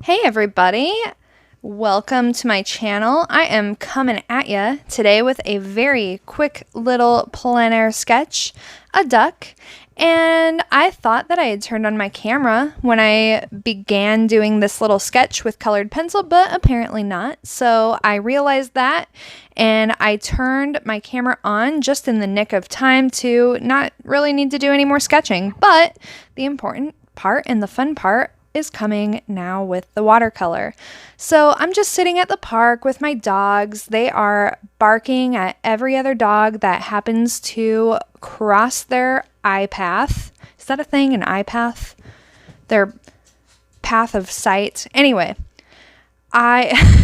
Hey everybody, welcome to my channel. I am coming at ya today with a very quick little plein air sketch, a duck, and I thought that I had turned on my camera when I began doing this little sketch with colored pencil, but apparently not. So I realized that and I turned my camera on just in the nick of time to not really need to do any more sketching, but the important part and the fun part is coming now with the watercolor. So I'm just sitting at the park with my dogs. They are barking at every other dog that happens to cross their eye path. Is that a thing, an eye path? Their path of sight. Anyway,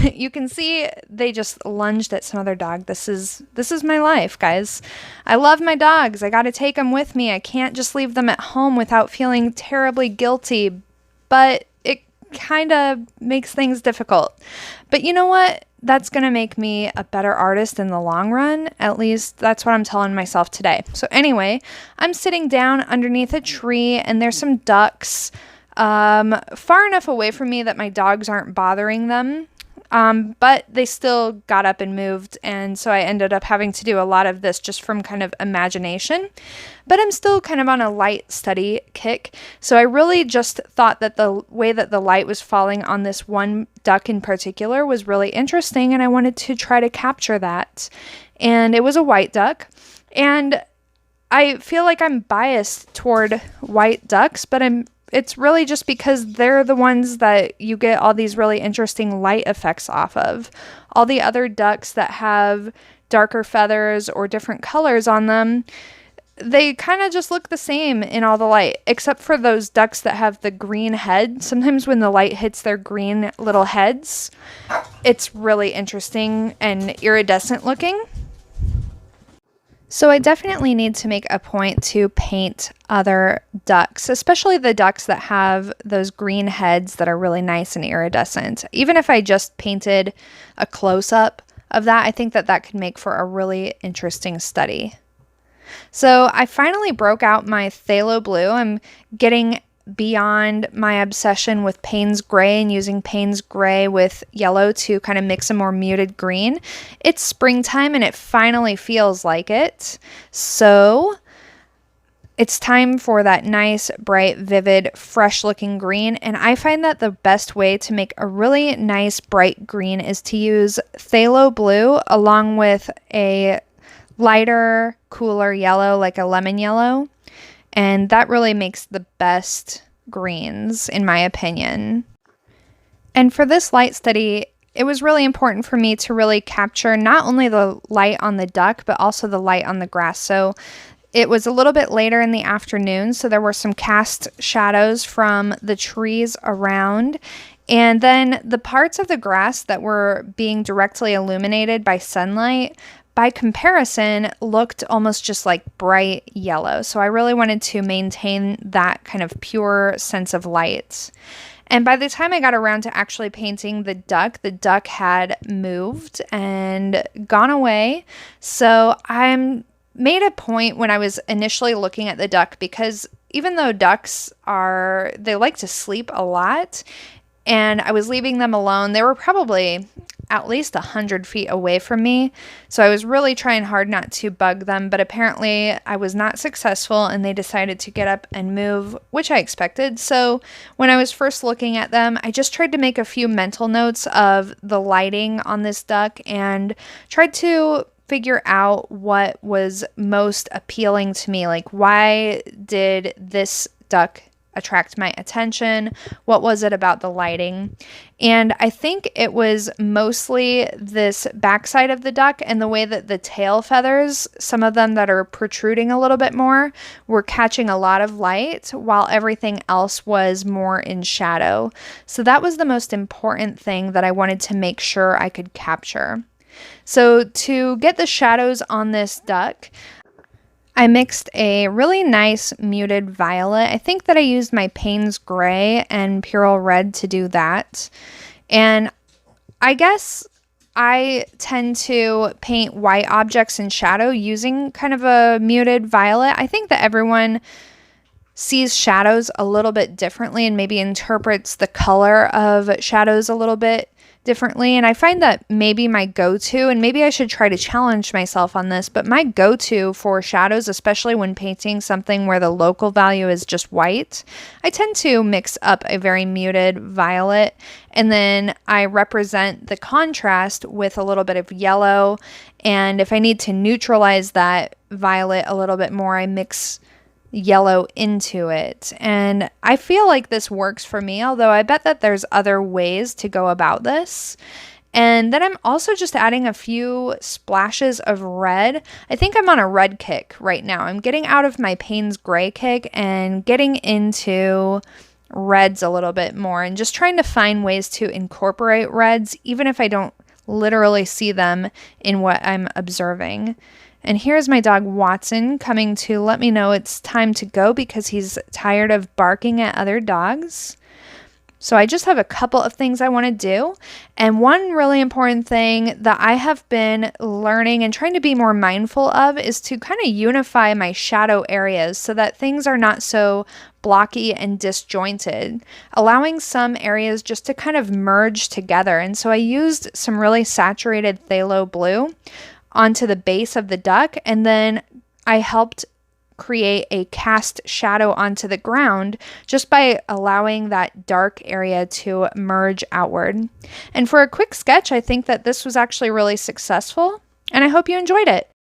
you can see they just lunged at some other dog. This is my life, guys. I love my dogs. I got to take them with me. I can't just leave them at home without feeling terribly guilty, but it kind of makes things difficult. But you know what? That's going to make me a better artist in the long run. At least that's what I'm telling myself today. So anyway, I'm sitting down underneath a tree and there's some ducks far enough away from me that my dogs aren't bothering them. But they still got up and moved, and so I ended up having to do a lot of this just from kind of imagination. But I'm still kind of on a light study kick, so I really just thought that the way that the light was falling on this one duck in particular was really interesting, and I wanted to try to capture that. And it was a white duck, and I feel like I'm biased toward white ducks, but it's really just because they're the ones that you get all these really interesting light effects off of. All the other ducks that have darker feathers or different colors on them, they kind of just look the same in all the light, except for those ducks that have the green head. Sometimes when the light hits their green little heads, it's really interesting and iridescent looking. So I definitely need to make a point to paint other ducks, especially the ducks that have those green heads that are really nice and iridescent. Even if I just painted a close-up of that, I think that that could make for a really interesting study. So I finally broke out my phthalo blue. I'm getting beyond my obsession with Payne's gray and using Payne's gray with yellow to kind of mix a more muted green. It's springtime and it finally feels like it. So it's time for that nice, bright, vivid, fresh looking green. And I find that the best way to make a really nice, bright green is to use phthalo blue along with a lighter, cooler yellow, like a lemon yellow. And that really makes the best greens, in my opinion. And for this light study, it was really important for me to really capture not only the light on the duck, but also the light on the grass. So it was a little bit later in the afternoon, so there were some cast shadows from the trees around. And then the parts of the grass that were being directly illuminated by sunlight, by comparison, looked almost just like bright yellow. So I really wanted to maintain that kind of pure sense of light. And by the time I got around to actually painting the duck had moved and gone away. So I made a point when I was initially looking at the duck, because even though ducks they like to sleep a lot, and I was leaving them alone, they were probably at least 100 feet away from me. So I was really trying hard not to bug them, but apparently I was not successful and they decided to get up and move, which I expected. So when I was first looking at them, I just tried to make a few mental notes of the lighting on this duck and tried to figure out what was most appealing to me. Like, why did this duck attract my attention? What was it about the lighting? And I think it was mostly this backside of the duck and the way that the tail feathers, some of them that are protruding a little bit more, were catching a lot of light while everything else was more in shadow. So that was the most important thing that I wanted to make sure I could capture. So to get the shadows on this duck, I mixed a really nice muted violet. I think that I used my Payne's gray and Purell red to do that. And I guess I tend to paint white objects in shadow using kind of a muted violet. I think that everyone sees shadows a little bit differently and maybe interprets the color of shadows a little bit differently. And I find that maybe my go-to, and maybe I should try to challenge myself on this, but my go-to for shadows, especially when painting something where the local value is just white, I tend to mix up a very muted violet, and then I represent the contrast with a little bit of yellow. And if I need to neutralize that violet a little bit more, I mix yellow into it. And I feel like this works for me, although I bet that there's other ways to go about this. And then I'm also just adding a few splashes of red. I think I'm on a red kick right now. I'm getting out of my Payne's gray kick and getting into reds a little bit more, and just trying to find ways to incorporate reds, even if I don't literally see them in what I'm observing. And here's my dog Watson coming to let me know it's time to go because he's tired of barking at other dogs. So I just have a couple of things I want to do. And one really important thing that I have been learning and trying to be more mindful of is to kind of unify my shadow areas so that things are not so blocky and disjointed, allowing some areas just to kind of merge together. And so I used some really saturated phthalo blue onto the base of the duck, and then I helped create a cast shadow onto the ground just by allowing that dark area to merge outward. And for a quick sketch, I think that this was actually really successful, and I hope you enjoyed it.